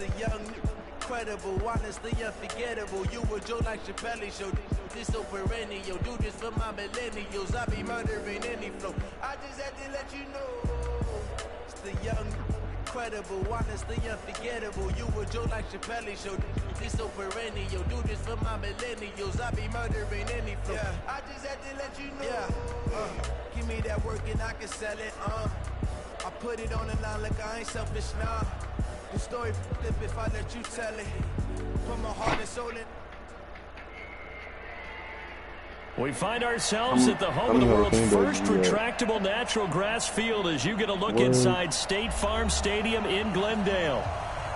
the young, incredible, honestly unforgettable. You a joke like Chappelle Show. This so perennial. Do this for my millennials. I be murdering any flow. I just had to let you know. It's the young, incredible, honestly unforgettable. You a joke like Chappelle Show. This so perennial. Do this for my millennials. I be murdering any flow. Yeah. I just had to let you know. Yeah. Give me that work and I can sell it. I put it on the line like I ain't selfish now. The story flip if I let you tell it. Put my heart and soul in. We find ourselves at the home of the world's first retractable natural grass field as you get a look inside State Farm Stadium in Glendale.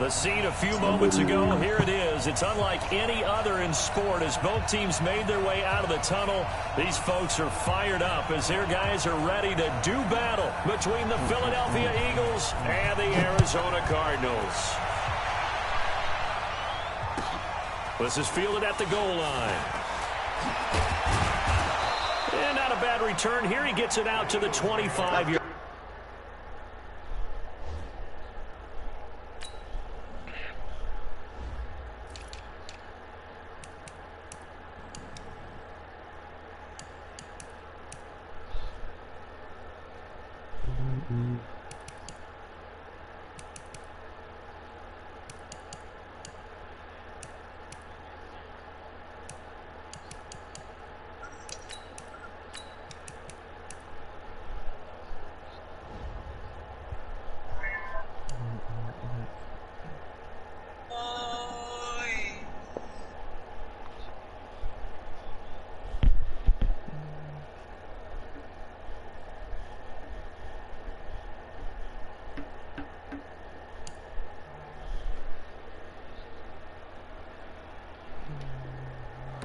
The scene a few moments ago, here it is. It's unlike any other in sport as both teams made their way out of the tunnel. These folks are fired up as their guys are ready to do battle between the Philadelphia Eagles and the Arizona Cardinals. This is fielded at the goal line. And not a bad return here. He gets it out to the 25-yard.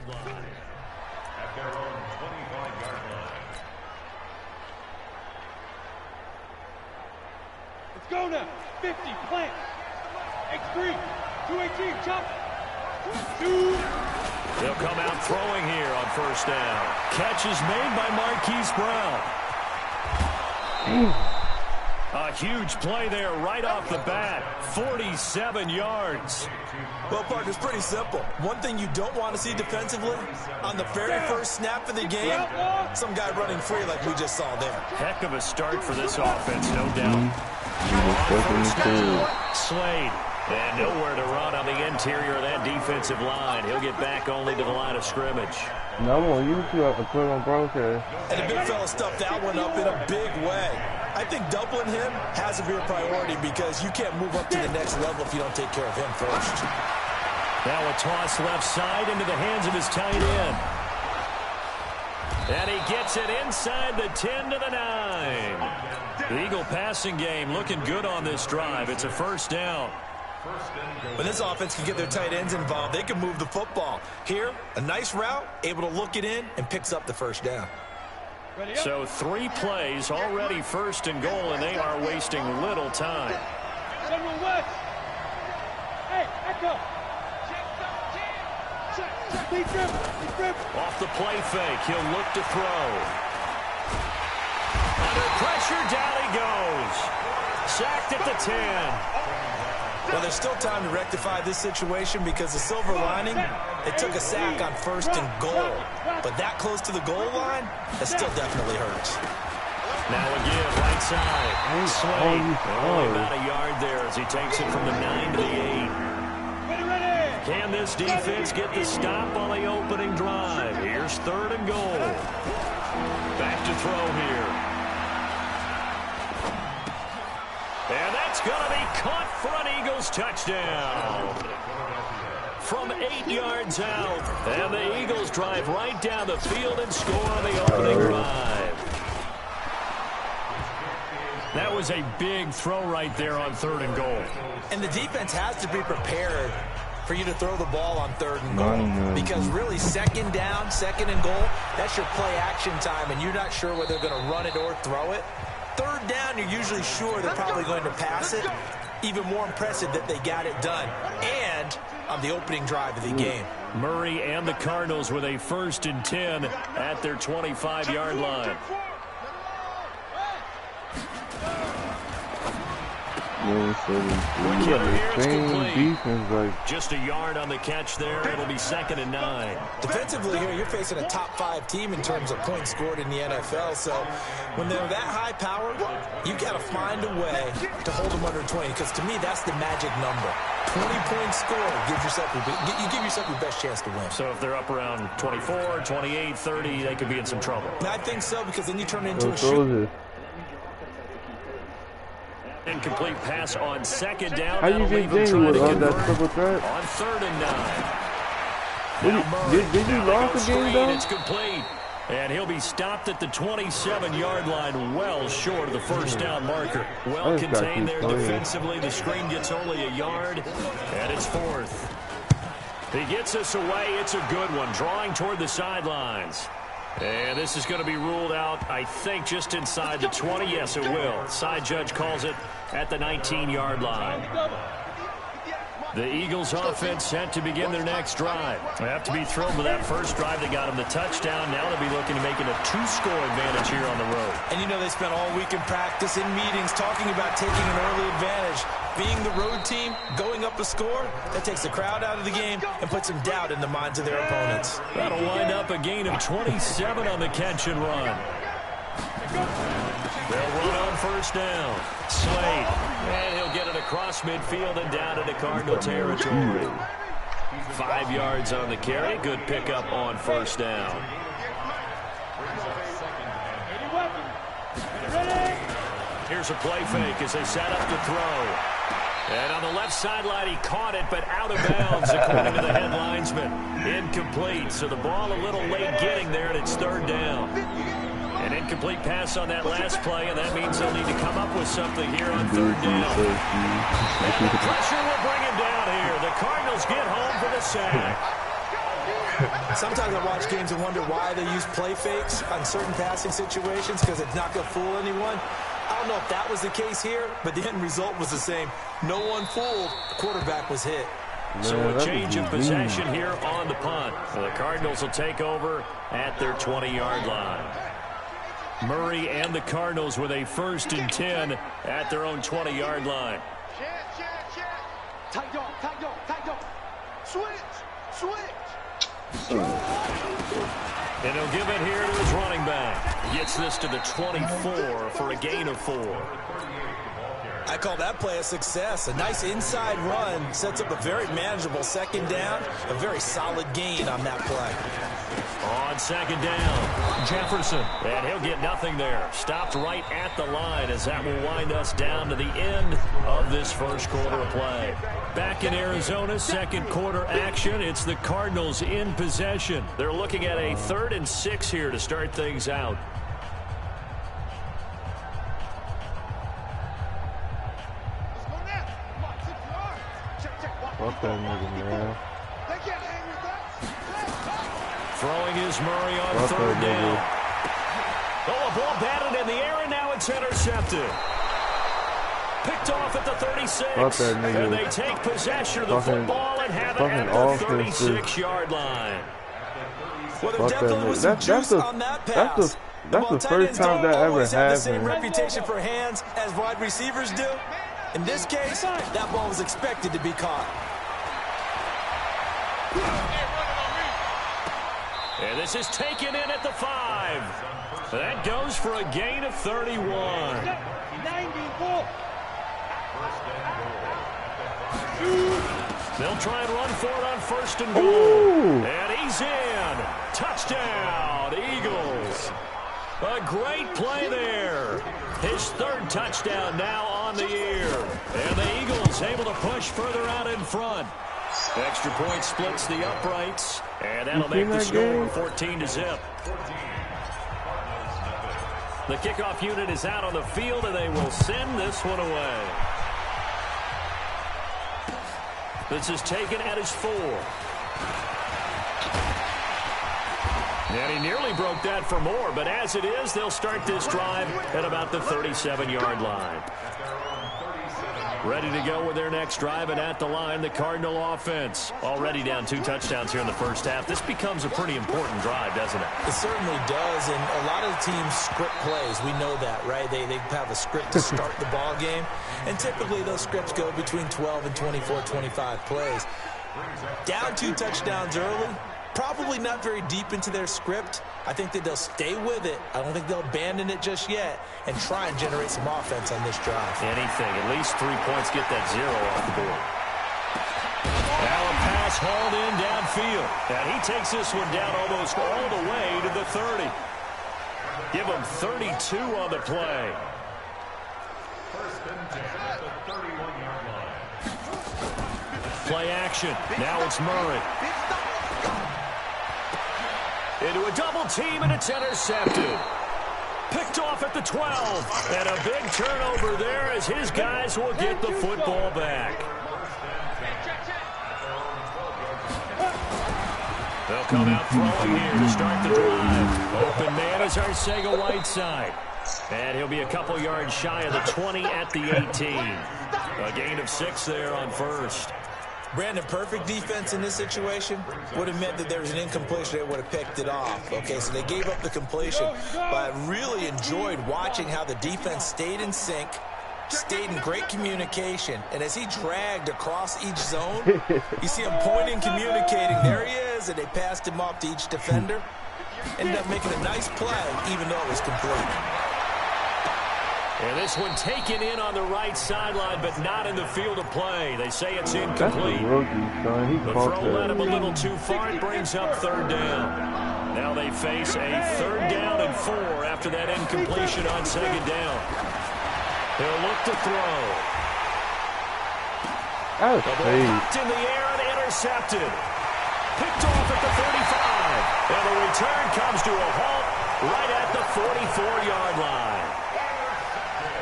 At their own 25-yard line. Let's go now. 50, plant. X3, 218, chop. 2. They'll come out throwing here on first down. Catch is made by Marquise Brown. A huge play there right off the bat. 47 yards. Well, Park, it's pretty simple. One thing you don't want to see defensively, on the very first snap of the game, some guy running free like we just saw there. Heck of a start for this offense, no doubt. Slade. And nowhere to run on the interior of that defensive line. He'll get back only to the line of scrimmage. No, I'm on YouTube to put on broadcast. And the big fella stuffed that one up in a big way. I think doubling him has to be a priority because you can't move up to the next level if you don't take care of him first. Now a toss left side into the hands of his tight end. And he gets it inside the 10 to the 9. The Eagle passing game looking good on this drive. It's a first down. When this offense can get their tight ends involved, they can move the football. Here, a nice route, able to look it in, and picks up the first down. So 3 plays already first and goal, and they are wasting little time. Hey, echo. Off the play fake, he'll look to throw. Under pressure, down he goes. Sacked at the 10. Well, there's still time to rectify this situation because the silver lining, it took a sack on first and goal. But that close to the goal line, that still definitely hurts. Now a give, right side. Slade, only about a yard there as he takes it from the 9 to the 8. Can this defense get the stop on the opening drive? Here's 3rd and goal. Back to throw here. And that's going to be caught for an Eagles touchdown. From 8 yards out. And the Eagles drive right down the field and score on the opening drive. That was a big throw right there on 3rd and goal. And the defense has to be prepared for you to throw the ball on 3rd and goal. Because really, second down, 2nd and goal, that's your play action time, and you're not sure whether they're going to run it or throw it. 3rd down, you're usually sure they're probably going to pass it. Even more impressive that they got it done. And on the opening drive of the game. Murray and the Cardinals with a 1st and 10 at their 25-yard line. Defense, like, just a yard on the catch there. It'll be 2nd and 9. Defensively here, you're facing a top 5 team in terms of points scored in the NFL. So when they're that high powered, you got to find a way to hold them under 20. Because to me, that's the magic number. 20 points scored. You give yourself your best chance to win. So if they're up around 24, 28, 30, they could be in some trouble. I think so, because then you turn it into a shoot. Incomplete pass on 2nd down. How you get Jamie with that triple threat? On 3rd and 9. Did you lose the game, though? It's complete. And he'll be stopped at the 27-yard line, well short of the first down marker. Well contained there defensively. The screen gets only a yard, and it's 4th. He gets us away. It's a good one, drawing toward the sidelines. And this is going to be ruled out, I think, just inside the 20. Yes, it will. Side judge calls it at the 19-yard line. The Eagles offense set to begin their next drive. They have to be thrilled with that first drive. They got them the touchdown. Now they'll be looking to make it a 2-score advantage here on the road. And you know they spent all week in practice, in meetings, talking about taking an early advantage. Being the road team, going up a score, that takes the crowd out of the game and puts some doubt in the minds of their opponents. That'll wind up a gain of 27 on the catch and run. They'll run on first down. Slade. And he'll get it across midfield and down into Cardinal territory. 5 yards on the carry. Good pickup on first down. Here's a play fake as they set up to throw. And on the left sideline, he caught it, but out of bounds, according to the head linesman. Incomplete. So the ball a little late getting there, and it's 3rd down. An incomplete pass on that last play, and that means they'll need to come up with something here on 3rd down. And the pressure will bring him down here. The Cardinals get home for the sack. Sometimes I watch games and wonder why they use play fakes on certain passing situations, because it's not going to fool anyone. I don't know if that was the case here, but the end result was the same. No one fooled. The quarterback was hit. So a change of possession here on the punt. The Cardinals will take over at their 20-yard line. Murray and the Cardinals with a 1st and 10 at their own 20-yard line. And he'll give it here to his running back. Gets this to the 24 for a gain of 4. I call that play a success. A nice inside run sets up a very manageable 2nd down. A very solid gain on that play. On 2nd down, Jefferson. And he'll get nothing there. Stopped right at the line as that will wind us down to the end of this first quarter of play. Back in Arizona, 2nd quarter action. It's the Cardinals in possession. They're looking at a 3rd and 6 here to start things out. Fuck that nigga, man. Throwing is Murray on 3rd down. Oh, a ball batted in the air, and now it's intercepted. Picked off at the 36. And they take possession of the football and have it at the 36-yard line. Well, there definitely was some juice on that pass. That's the first time that ever happened. Have the same reputation for hands as wide receivers do. In this case, that ball was expected to be caught. And this is taken in at the 5. That goes for a gain of 31. 94. They'll try and run for it on 1st and goal. And he's in. Touchdown, Eagles. A great play there. His 3rd touchdown now on the year. And the Eagles able to push further out in front. Extra point splits the uprights, and that'll make the score 14-0. The kickoff unit is out on the field, and they will send this one away. This is taken at his 4. And he nearly broke that for more, but as it is, they'll start this drive at about the 37-yard line. Ready to go with their next drive, and at the line, the Cardinal offense. Already down 2 touchdowns here in the first half. This becomes a pretty important drive, doesn't it? It certainly does, and a lot of the teams script plays. We know that, right? They have a script to start the ball game, and typically those scripts go between 12 and 24, 25 plays. Down 2 touchdowns early, probably not very deep into their script. I think that they'll stay with it. I don't think they'll abandon it just yet and try and generate some offense on this drive. Anything. At least 3 points, get that 0 off the board. Now a pass hauled in downfield. And he takes this one down almost all the way to the 30. Give him 32 on the play. First and 10 at the 31-yard line. Play action. Now it's Murray. Into a double team, and it's intercepted. Picked off at the 12. And a big turnover there as his guys will get the football back. They'll come out throwing here to start the drive. Open man is Arcega-Whiteside. And he'll be a couple yards shy of the 20 at the 18. A gain of 6 there on first. Brandon, perfect defense in this situation would have meant that there was an incompletion. They would have picked it off. Okay, so they gave up the completion. But I really enjoyed watching how the defense stayed in sync, stayed in great communication. And as he dragged across each zone, you see him pointing, communicating. There he is, and they passed him off to each defender. Ended up making a nice play, even though it was complete. And this one taken in on the right sideline, but not in the field of play. They say it's incomplete. The throw led him a little too far. It brings up 3rd down. Now they face a 3rd down and 4 after that incompletion on 2nd down. He'll look to throw. The ball popped in the air and intercepted. Picked off at the 35. And the return comes to a halt right at the 44-yard line.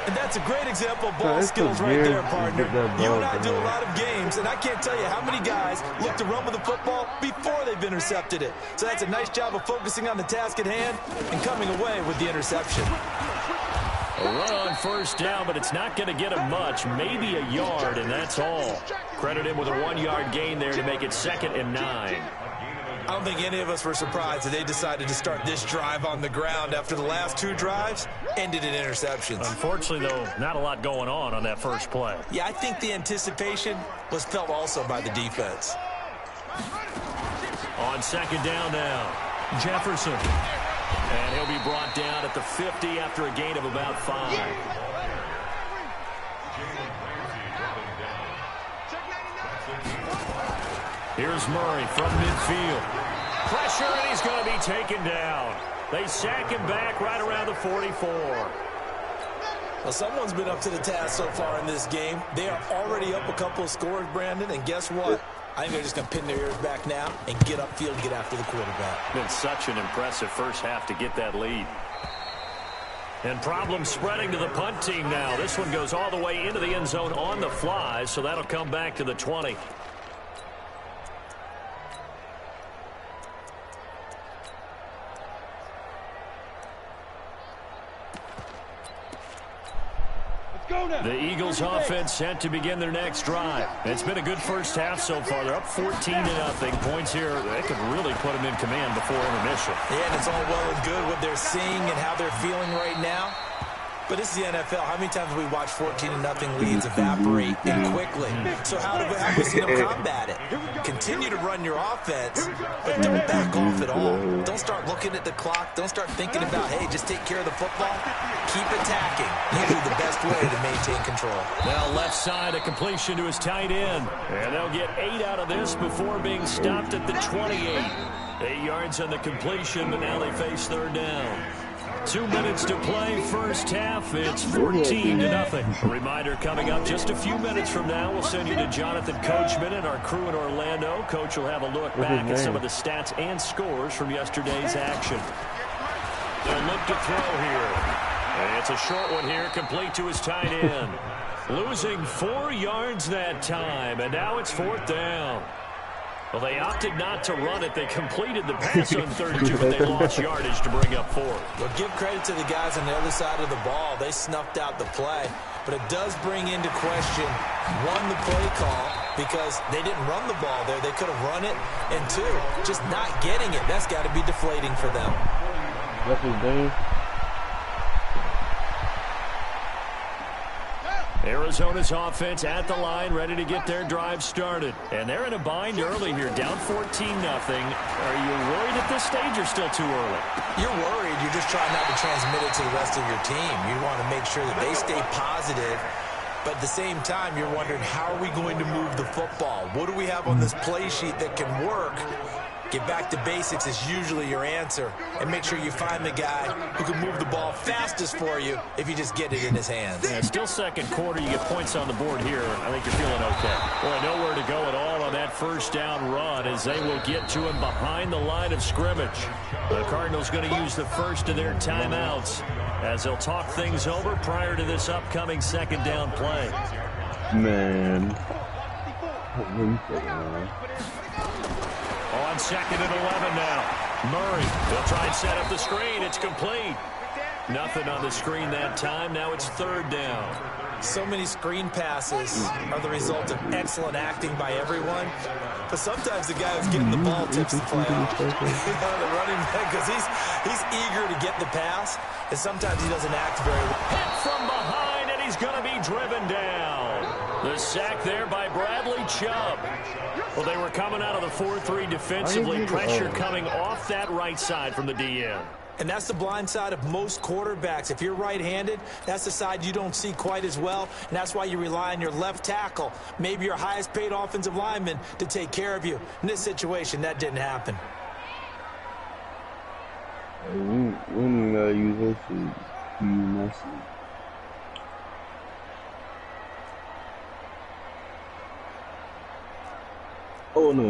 And that's a great example of ball skills right there, partner. You and I do a lot of games, and I can't tell you how many guys look to run with the football before they've intercepted it. So that's a nice job of focusing on the task at hand and coming away with the interception. A run on 1st down, but it's not going to get him much. Maybe a yard, and that's all. Credit him with a 1-yard gain there to make it 2nd and 9. I don't think any of us were surprised that they decided to start this drive on the ground after the last 2 drives ended in interceptions. Unfortunately, though, not a lot going on that first play. Yeah, I think the anticipation was felt also by the defense. On 2nd down now, Jefferson. And he'll be brought down at the 50 after a gain of about 5. Here's Murray from midfield. Pressure, and he's going to be taken down. They sack him back right around the 44. Well, someone's been up to the task so far in this game. They are already up a couple of scores, Brandon, and guess what? I think they're just going to pin their ears back now and get upfield and get after the quarterback. Been such an impressive first half to get that lead. And problems spreading to the punt team now. This one goes all the way into the end zone on the fly, so that'll come back to the 20. The Eagles offense set to begin their next drive. It's been a good first half so far. They're up 14-0. Points here, they could really put them in command before intermission. Yeah, and it's all well and good what they're seeing and how they're feeling right now. But this is the NFL. How many times have we watched 14-0 leads evaporate and quickly? So how have we seen them combat it? Continue to run your offense, but don't back off at all. Don't start looking at the clock. Don't start thinking about, hey, just take care of the football. Keep attacking. Usually the best way to maintain control. Now left side, a completion to his tight end. And they'll get 8 out of this before being stopped at the 28. 8 yards on the completion, but now they face 3rd down. 2 minutes to play first half. It's 14-0. A reminder coming up just a few minutes from now. We'll send you to Jonathan Coachman and our crew in Orlando. Coach will have a look back at some of the stats and scores from yesterday's action. They'll look to throw here. And it's a short one here, complete to his tight end. Losing 4 yards that time, and now it's 4th down. Well, they opted not to run it. They completed the pass on 32, but they lost yardage to bring up 4. Well, give credit to the guys on the other side of the ball. They snuffed out the play. But it does bring into question, 1, the play call, because they didn't run the ball there. They could have run it. And 2, just not getting it. That's got to be deflating for them. That's his game. Arizona's offense at the line, ready to get their drive started. And they're in a bind early here, down 14-0. Are you worried at this stage or still too early? You're worried. You're just trying not to transmit it to the rest of your team. You want to make sure that they stay positive. But at the same time, you're wondering, how are we going to move the football? What do we have on this play sheet that can work? Get back to basics is usually your answer. And make sure you find the guy who can move the ball fastest for you if you just get it in his hands. Yeah, still second quarter. You get points on the board here. I think you're feeling okay. Boy, nowhere to go at all on that first down run as they will get to him behind the line of scrimmage. The Cardinals going to use the first of their timeouts as they'll talk things over prior to this upcoming second down play. Man. On second and 11 now. Murray, they'll try and set up the screen. It's complete. Nothing on the screen that time. Now it's third down. So many screen passes are the result of excellent acting by everyone. But sometimes the guy who's getting the ball tips the play off. The running back, because he's eager to get the pass, and sometimes he doesn't act very well. Hit from behind, and he's going to be driven down. The sack there by Bradley Chubb. Well, they were coming out of the 4-3 defensively. Pressure coming off that right side from the DN. And that's the blind side of most quarterbacks. If you're right-handed, that's the side you don't see quite as well, and that's why you rely on your left tackle, maybe your highest-paid offensive lineman, to take care of you. In this situation, that didn't happen. We don't gotta use this to use Messi. Oh, no.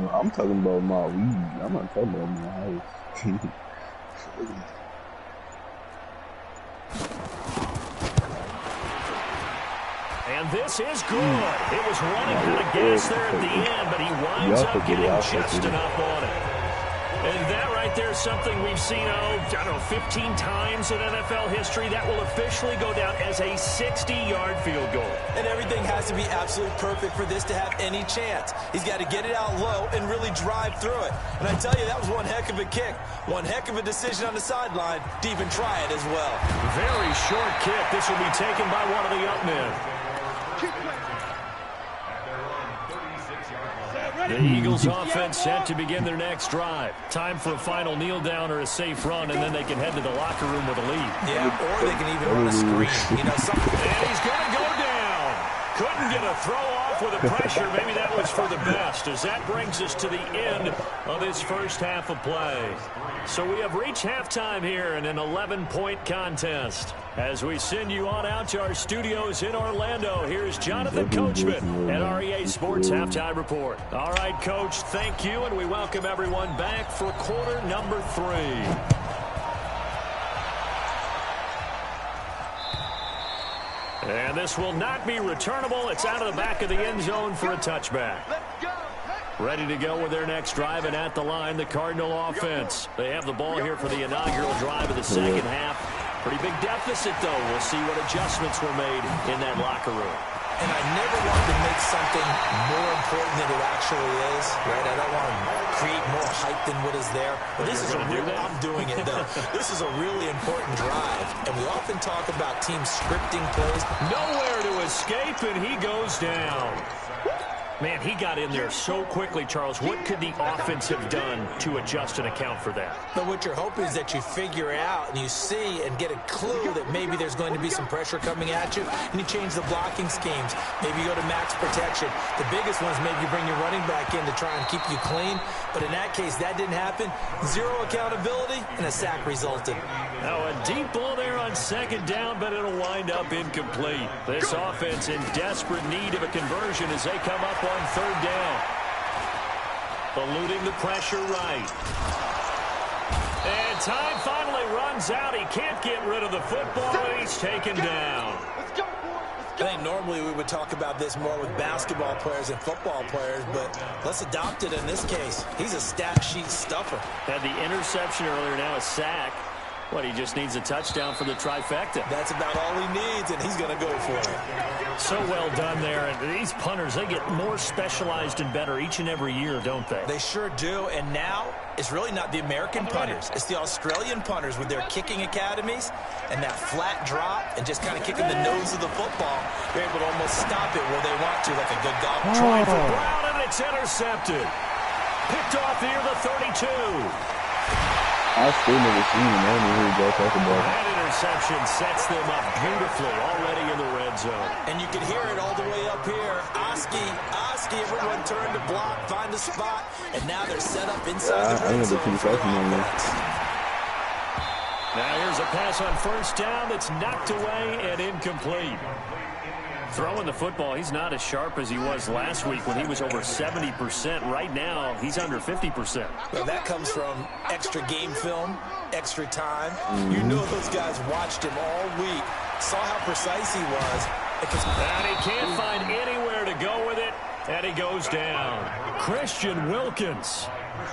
I'm talking about my weed. I'm not talking about my house. And this is good. It was running out of gas there at the end, but he winds up getting just enough on it. And that right there is something we've seen, 15 times in NFL history. That will officially go down as a 60-yard field goal. And everything has to be absolutely perfect for this to have any chance. He's got to get it out low and really drive through it. And I tell you, that was one heck of a kick. One heck of a decision on the sideline to even try it as well. Very short kick. This will be taken by one of the up men. The Eagles offense set to begin their next drive. Time for a final kneel down or a safe run, and then they can head to the locker room with a lead. Yeah, or they can even run a screen. And he's going to go down. Couldn't get a throw off with the pressure. Maybe that was for the best, as that brings us to the end of this first half of play. So we have reached halftime here in an 11-point contest. As we send you on out to our studios in Orlando, here's Jonathan Coachman at REA Sports Halftime Report. All right, Coach, thank you, and we welcome everyone back for quarter number 3. And this will not be returnable. It's out of the back of the end zone for a touchback. Ready to go with their next drive, and at the line, the Cardinal offense. They have the ball here for the inaugural drive of the second half. Pretty big deficit, though. We'll see what adjustments were made in that locker room. And I never want to make something more important than it actually is, right? I don't want to create more hype than what is there. But this is a real, I'm doing it, though. This is a really important drive. And we often talk about teams scripting plays. Nowhere to escape, and he goes down. Man, he got in there so quickly, Charles. What could the offense have done to adjust and account for that? But what you're hoping is that you figure out and you see and get a clue that maybe there's going to be some pressure coming at you, and you change the blocking schemes. Maybe you go to max protection. The biggest one is maybe you bring your running back in to try and keep you clean. But in that case, that didn't happen. Zero accountability, and a sack resulted. Now, a deep ball there on second down, but it'll wind up incomplete. This offense in desperate need of a conversion as they come up on third down. Eluding the pressure right. And time finally runs out. He can't get rid of the football, and he's taken down. I think normally we would talk about this more with basketball players and football players, but let's adopt it in this case. He's a stat sheet stuffer. Had the interception earlier, now a sack. What, he just needs a touchdown for the trifecta. That's about all he needs, and he's going to go for it. So well done there. And these punters, they get more specialized and better each and every year, don't they? They sure do. And now it's really not the American punters. It's the Australian punters with their kicking academies and that flat drop and just kind of kicking the nose of the football. They're able to almost stop it where they want to, like a good golf. Trying for Brown, and it's intercepted. Picked off near the 32. I still never seen him. I don't know who y'all talking about. That interception sets them up beautifully already in the red zone. And you can hear it all the way up here. Oski, everyone turned to block, find a spot, and now they're set up inside the red zone for offense. Now here's a pass on first down that's knocked away and incomplete. Throwing the football, he's not as sharp as he was last week when he was over 70%. Right now, he's under 50%. Well, that comes from extra game film, extra time. You know those guys watched him all week, saw how precise he was. And he can't find anywhere to go with it, and he goes down. Christian Wilkins.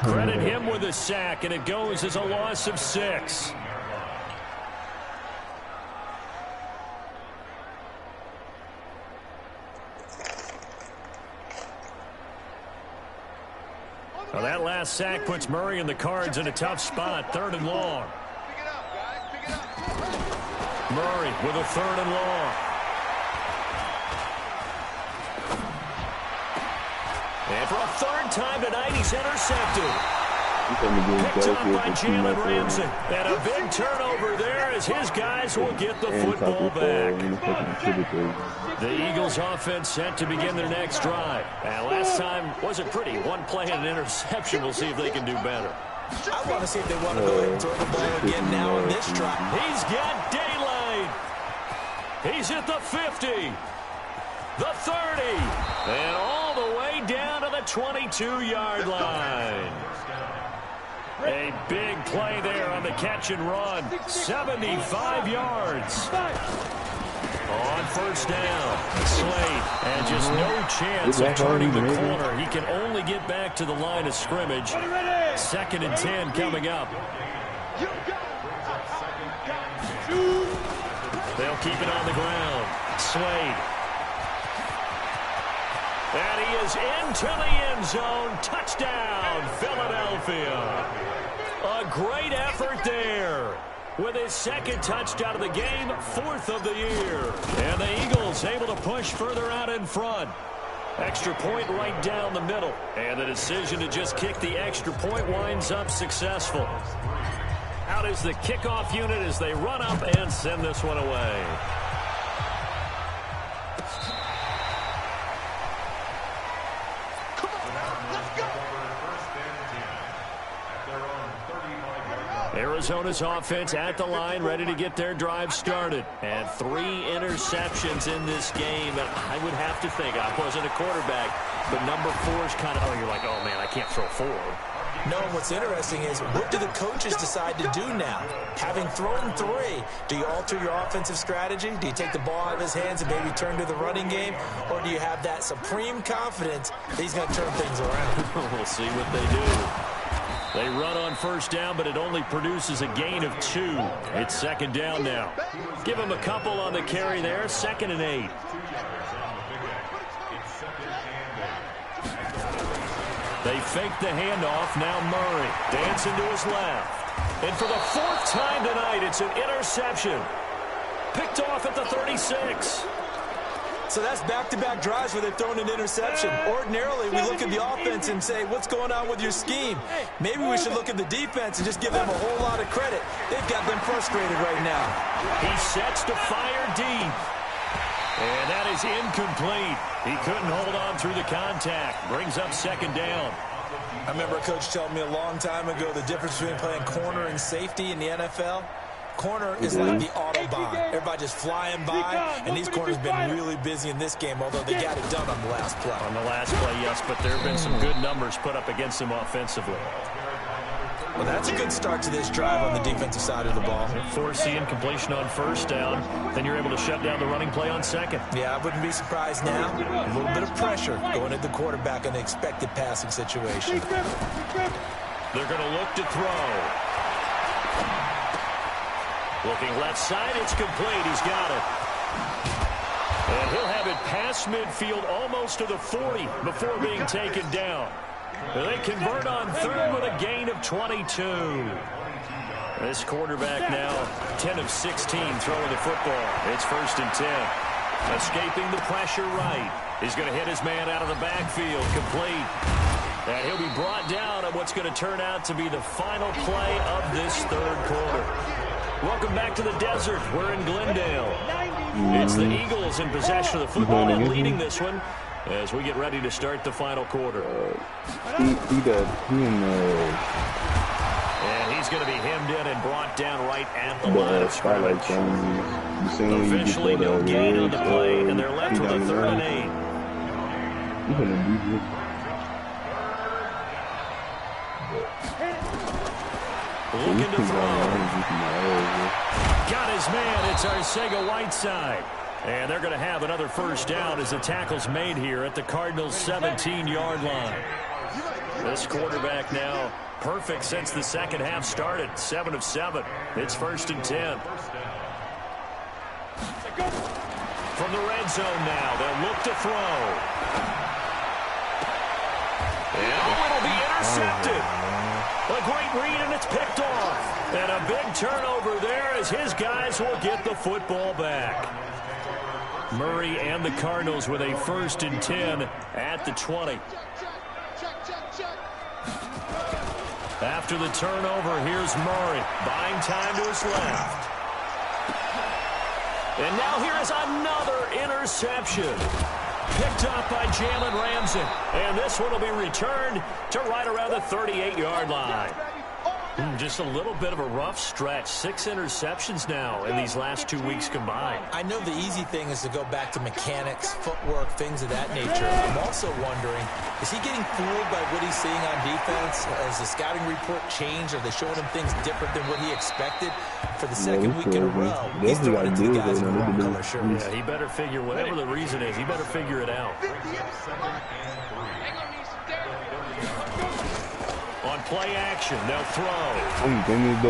Credit him with a sack, and it goes as a loss of 6. Well, that last sack puts Murray and the Cards in a tough spot, 3rd and long. Murray with a 3rd and long. And for a 3rd time tonight, he's intercepted. Picked up by Jalen Ramsey. And a big turnover there as his guys will get the football back. The Eagles offense set to begin their next drive. And last time wasn't pretty. One play and an interception. We'll see if they can do better. I want to see if they want to go ahead and throw the ball again now on this drive. He's got daylight. He's at the 50. The 30. And all the way down to the 22-yard line. A big play there on the catch and run. 75 yards. On first down, Slade, and just no chance of turning the corner. He can only get back to the line of scrimmage. 2nd and 10 coming up. They'll keep it on the ground. Slade. And he is into the end zone. Touchdown, Philadelphia. A great effort there. With his 2nd touchdown of the game, 4th of the year. And the Eagles able to push further out in front. Extra point right down the middle. And the decision to just kick the extra point winds up successful. Out is the kickoff unit as they run up and send this one away. Arizona's offense at the line, ready to get their drive started. And 3 interceptions in this game. And I would have to think, I wasn't a quarterback, but number 4 is kind of, you're like, oh, man, I can't throw 4. No, what's interesting is, what do the coaches decide to do now? Having thrown 3, do you alter your offensive strategy? Do you take the ball out of his hands and maybe turn to the running game? Or do you have that supreme confidence that he's going to turn things around? We'll see what they do. They run on first down, but it only produces a gain of 2. It's 2nd down now. Give him a couple on the carry there. 2nd and 8. They fake the handoff. Now Murray dancing to his left. And for the 4th time tonight, it's an interception. Picked off at the 36. So that's back-to-back drives where they've thrown an interception. Ordinarily, we look at the offense and say, what's going on with your scheme? Maybe we should look at the defense and just give them a whole lot of credit. They've got them frustrated right now. He sets to fire deep. And that is incomplete. He couldn't hold on through the contact. Brings up 2nd down. I remember a coach telling me a long time ago the difference between playing corner and safety in the NFL. Corner is like the Autobahn. Everybody just flying by, and these corners have been really busy in this game, although they got it done on the last play. On the last play, yes, but there have been some good numbers put up against them offensively. Well, that's a good start to this drive on the defensive side of the ball. Force the incompletion on first down. Then you're able to shut down the running play on second. Yeah, I wouldn't be surprised now. A little bit of pressure going at the quarterback in an expected passing situation. They're going to look to throw. Looking left side, it's complete. He's got it. And he'll have it past midfield almost to the 40 before being taken down. They convert on third with a gain of 22. This quarterback now 10 of 16 throwing the football. It's 1st and 10. Escaping the pressure right. He's going to hit his man out of the backfield. Complete. And he'll be brought down on what's going to turn out to be the final play of this third quarter. Welcome back to the desert. We're in Glendale. It's the Eagles in possession of the football and leading this one as we get ready to start the final quarter. And he's going to be hemmed in and brought down right at the line of scrimmage. Officially no gain on the play, and they're left with a 3rd and 8. Looking to throw. Got his man. It's Arcega-Whiteside. And they're going to have another first down as the tackle's made here at the Cardinals' 17-yard line. This quarterback now perfect since the second half started. 7 of 7. It's 1st and 10. From the red zone now, they'll look to throw. And it'll be intercepted. A great read, and it's picked off. And a big turnover there as his guys will get the football back. Murray and the Cardinals with a 1st and 10 at the 20. After the turnover, here's Murray, buying time to his left. And now here is another interception. Picked up by Jalen Ramsey. And this one will be returned to right around the 38-yard line. Just a little bit of a rough stretch. 6 interceptions now in these last 2 weeks combined. I know the easy thing is to go back to mechanics, footwork, things of that nature. I'm also wondering, is he getting fooled by what he's seeing on defense? Has the scouting report changed? Are they showing him things different than what he expected? For the second week in a row, he's throwing it to the guys in the wrong color shirts. Yeah, he better figure, whatever the reason is, he better figure it out. On play action, they'll throw. He's going to be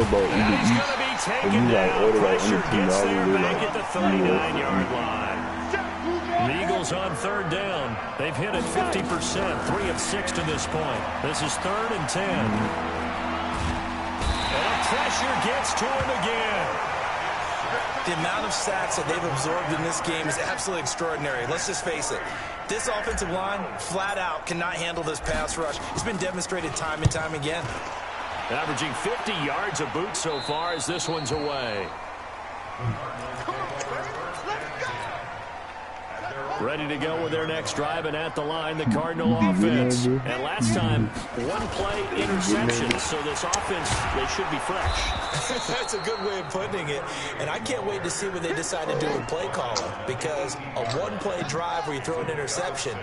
taken down. Pressure gets there back at the 39-yard line. The Eagles on 3rd down. They've hit it 50%, 3 of 6 to this point. This is 3rd and 10. And pressure gets to him again. The amount of sacks that they've absorbed in this game is absolutely extraordinary. Let's just face it. This offensive line, flat out, cannot handle this pass rush. It's been demonstrated time and time again. Averaging 50 yards a boot so far as this one's away. Ready to go with their next drive, and at the line, the Cardinal offense. And last time, 1-play interception, so this offense, they should be fresh. That's a good way of putting it. And I can't wait to see what they decide to do with play calling, because a 1-play drive where you throw an interception,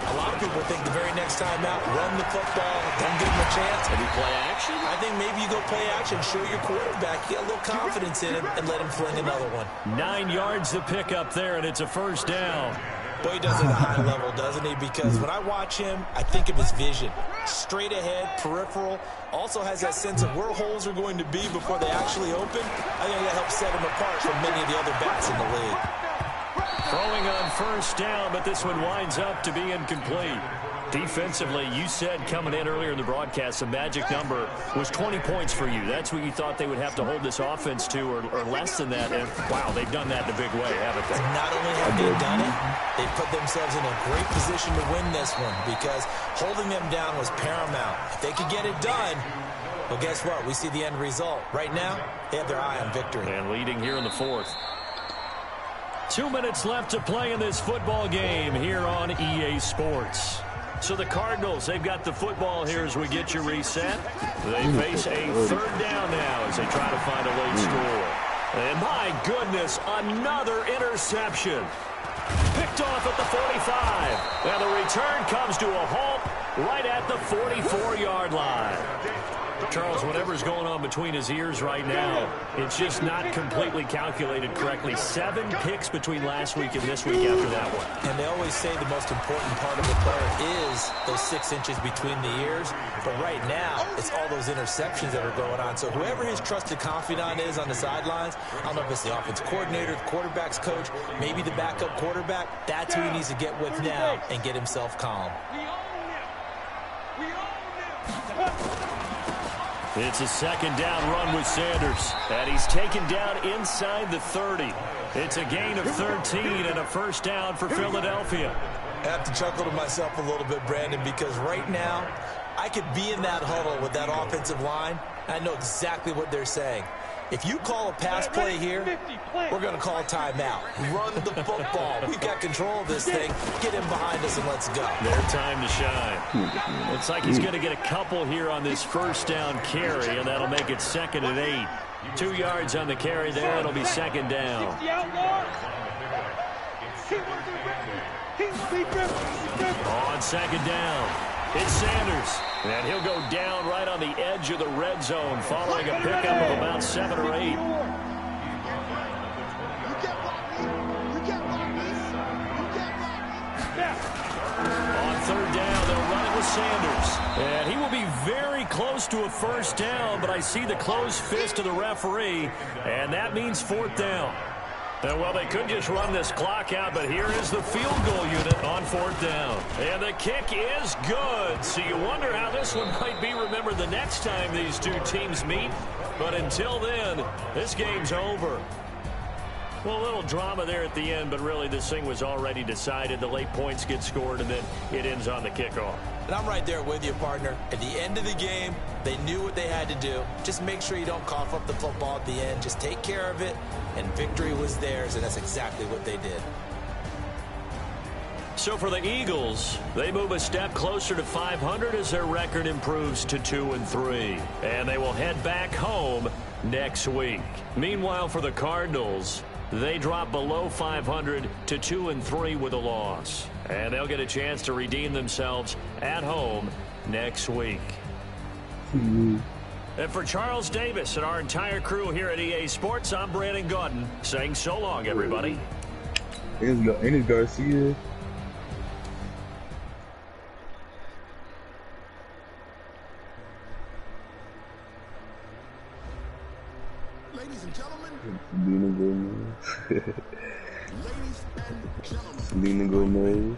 a lot of people think the very next time out, run the football, don't give him a chance. Maybe play action? I think maybe you go play action, show your quarterback, get a little confidence in him, and let him fling another one. 9 yards to pick up there, and it's a first down. Boy, he does it at a high level, doesn't he? Because when I watch him, I think of his vision. Straight ahead, peripheral, also has that sense of where holes are going to be before they actually open. I think that helps set him apart from many of the other backs in the league. Throwing on first down, but this one winds up to be incomplete. Defensively, you said coming in earlier in the broadcast, the magic number was 20 points for you. That's what you thought they would have to hold this offense to, or less than that. And, wow, they've done that in a big way, haven't they? And not only have they done it, they've put themselves in a great position to win this one, because holding them down was paramount. If they could get it done, well, guess what? We see the end result. Right now, they have their eye on victory. And leading here in the 4th. 2 minutes left to play in this football game here on EA Sports. So the Cardinals, they've got the football here as we get you reset. They face a 3rd down now as they try to find a late score. And my goodness, another interception. Picked off at the 45. And the return comes to a halt right at the 44-yard line. Charles, whatever's going on between his ears right now, it's just not completely calculated correctly. 7 picks between last week and this week after that one. And they always say the most important part of the player is those 6 inches between the ears. But right now, it's all those interceptions that are going on. So whoever his trusted confidant is on the sidelines, I don't know if it's the offense coordinator, the quarterback's coach, maybe the backup quarterback, that's who he needs to get with now and get himself calm. It's a second down run with Sanders, and he's taken down inside the 30. It's a gain of 13 and a first down for Philadelphia. I have to chuckle to myself a little bit, Brandon, because right now I could be in that huddle with that offensive line, and I know exactly what they're saying. If you call a pass play here, we're going to call a timeout. Run the football. We've got control of this thing. Get him behind us and let's go. Their time to shine. Looks like he's going to get a couple here on this first down carry, and that'll make it 2nd and 8. 2 yards on the carry there. It'll be second down. On second down, it's Sanders. And he'll go down right on the edge of the red zone following a pickup of about 7 or 8. On third down, they'll run it with Sanders. And he will be very close to a first down, but I see the closed fist of the referee, and that means 4th down. Well, they could just run this clock out, but here is the field goal unit on 4th down. And the kick is good. So you wonder how this one might be remembered the next time these two teams meet. But until then, this game's over. Well, a little drama there at the end, but really this thing was already decided. The late points get scored, and then it ends on the kickoff. And I'm right there with you, partner. At the end of the game, they knew what they had to do. Just make sure you don't cough up the football at the end. Just take care of it, and victory was theirs, and that's exactly what they did. So for the Eagles, they move a step closer to 500 as their record improves to 2-3. And they will head back home next week. Meanwhile, for the Cardinals, they drop below 500 to 2-3 with a loss. And they'll get a chance to redeem themselves at home next week. And for Charles Davis and our entire crew here at EA Sports, I'm Brandon Gaudin saying so long, everybody. Ain't it Garcia? Ladies and gentlemen. Selena Gomez.